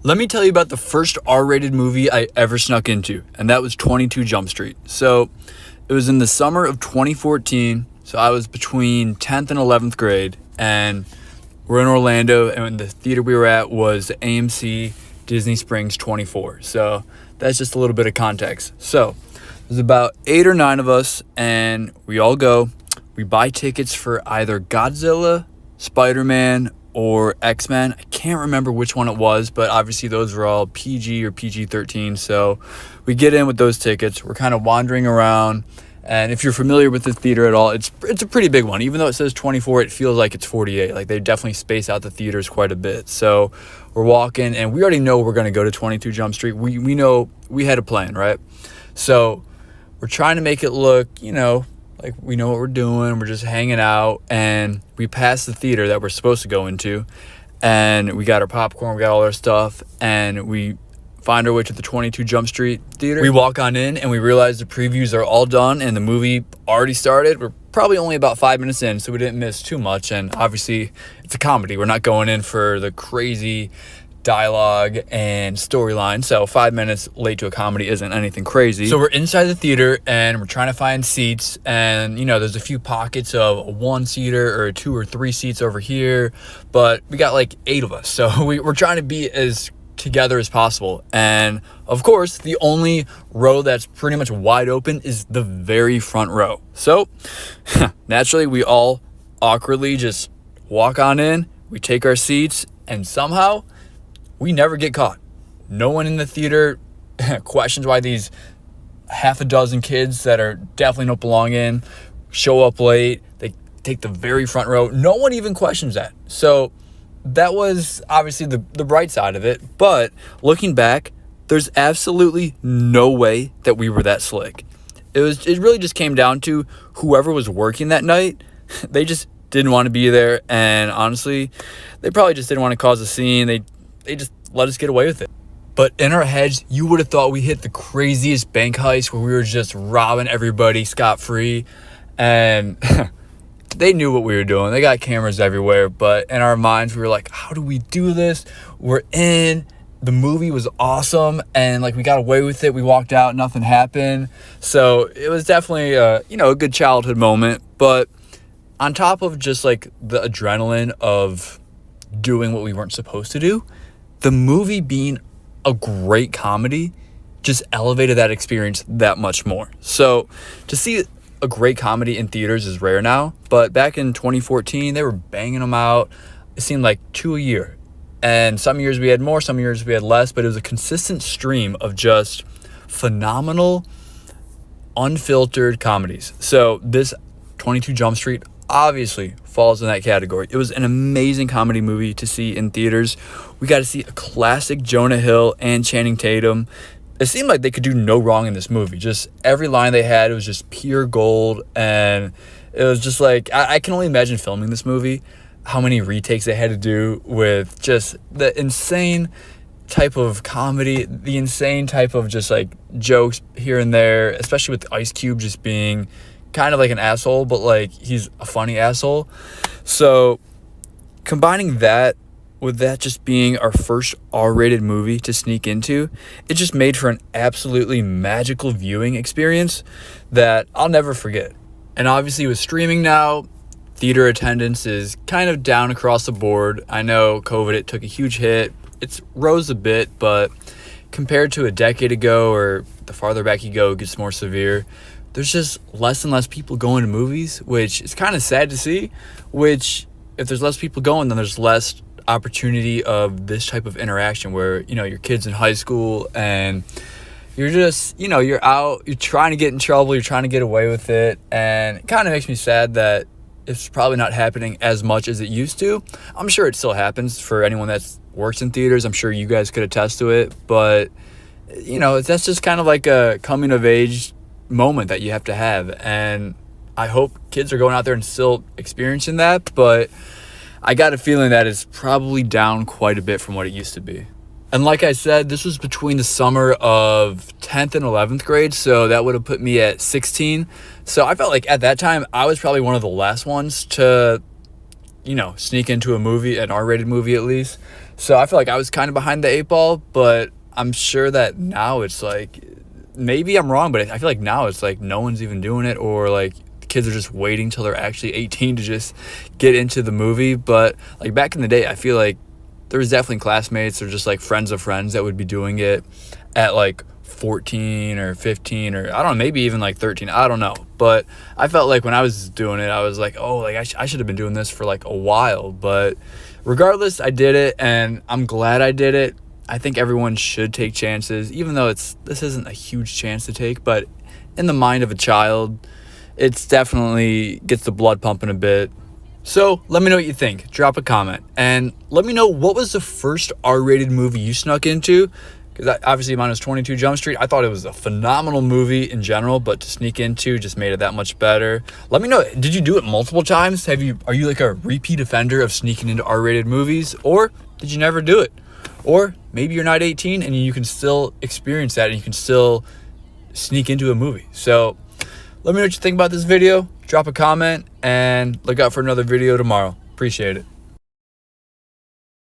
Let me tell you about the first R-rated movie I ever snuck into, and that was 22 Jump Street. So it was in the summer of 2014, so I was between 10th and 11th grade, and we're in Orlando, and the theater we were at was AMC Disney Springs 24. So that's just a little bit of context. So there's about 8 or 9 of us, and we all go. We buy tickets for either Godzilla, Spider-Man, or X-Men. I can't remember which one it was, but obviously those were all PG or PG-13. So we get in with those tickets. We're kind of wandering around. And if you're familiar with the theater at all, it's a pretty big one. Even though it says 24, it feels like it's 48. Like, they definitely space out the theaters quite a bit. So we're walking, and we already know we're going to go to 22 Jump Street. We know we had a plan, right? So we're trying to make it look, like we know what we're doing. We're just hanging out, and we pass the theater that we're supposed to go into, and we got our popcorn, we got all our stuff, and we find our way to the 22 Jump Street theater. We walk on in, and we realize the previews are all done, and the movie already started. We're probably only about 5 minutes in, so we didn't miss too much, and obviously it's a comedy. We're not going in for the crazy dialogue and storyline, so 5 minutes late to a comedy isn't anything crazy. So we're inside the theater, and we're trying to find seats, and there's a few pockets of a 1-seater or 2 or 3 seats over here, but we got like 8 of us, so we're trying to be as together as possible. And of course, the only row that's pretty much wide open is the very front row. So naturally, we all awkwardly just walk on in, we take our seats, and somehow we never get caught. No one in the theater questions why these half a dozen kids that are definitely don't belong in show up late. They take the very front row. No one even questions that. So that was obviously the bright side of it. But looking back, there's absolutely no way that we were that slick. It really just came down to whoever was working that night. They just didn't want to be there. And honestly, they probably just didn't want to cause a scene. They just let us get away with it. But in our heads, you would have thought we hit the craziest bank heist where we were just robbing everybody scot-free. And they knew what we were doing. They got cameras everywhere. But in our minds, we were like, how do we do this? We're in. The movie was awesome. And we got away with it. We walked out. Nothing happened. So it was definitely, a good childhood moment. But on top of just the adrenaline of doing what we weren't supposed to do, the movie being a great comedy just elevated that experience that much more. So to see a great comedy in theaters is rare now, but back in 2014, they were banging them out. It seemed like 2 a year. And some years we had more, some years we had less, but it was a consistent stream of just phenomenal, unfiltered comedies. So this 22 Jump Street obviously falls in that category. It was an amazing comedy movie to see in theaters. We got to see a classic Jonah Hill and Channing Tatum. It seemed like they could do no wrong in this movie. Just every line they had, it was just pure gold. And it was just I can only imagine filming this movie, how many retakes they had to do with just the insane type of comedy, the insane type of just jokes here and there, especially with Ice Cube just being kind of like an asshole, but he's a funny asshole. So combining that with that just being our first R-rated movie to sneak into, it just made for an absolutely magical viewing experience that I'll never forget. And obviously with streaming now, theater attendance is kind of down across the board. I know COVID, it took a huge hit. It's rose a bit, but compared to a decade ago, or the farther back you go, it gets more severe. There's just less and less people going to movies, which is kind of sad to see, which if there's less people going, then there's less opportunity of this type of interaction where, your kid's in high school and you're just, you're out, you're trying to get in trouble, you're trying to get away with it. And it kind of makes me sad that it's probably not happening as much as it used to. I'm sure it still happens for anyone that works in theaters. I'm sure you guys could attest to it. But, that's just kind of like a coming of age moment that you have to have, and I hope kids are going out there and still experiencing that, but I got a feeling that it's probably down quite a bit from what it used to be. And like I said, this was between the summer of 10th and 11th grade, so that would have put me at 16. So I felt like at that time I was probably one of the last ones to sneak into a movie, an R-rated movie at least. So I feel like I was kind of behind the 8 ball, but I'm sure that now it's like, maybe I'm wrong, but I feel like now it's like no one's even doing it, or like the kids are just waiting till they're actually 18 to just get into the movie. But like back in the day, I feel like there was definitely classmates or just like friends of friends that would be doing it at like 14 or 15, or I don't know, maybe even like 13. I don't know. But I felt like when I was doing it, I was like, oh, like I should have been doing this for like a while. But regardless, I did it, and I'm glad I did it. I think everyone should take chances, even though this isn't a huge chance to take, but in the mind of a child, it's definitely gets the blood pumping a bit. So let me know what you think. Drop a comment, and let me know what was the first R-rated movie you snuck into, because obviously mine was 22 Jump Street. I thought it was a phenomenal movie in general, but to sneak into just made it that much better. Let me know, did you do it multiple times? Are you like a repeat offender of sneaking into R-rated movies, or did you never do it? Or maybe you're not 18 and you can still experience that and you can still sneak into a movie. So let me know what you think about this video. Drop a comment and look out for another video tomorrow. Appreciate it.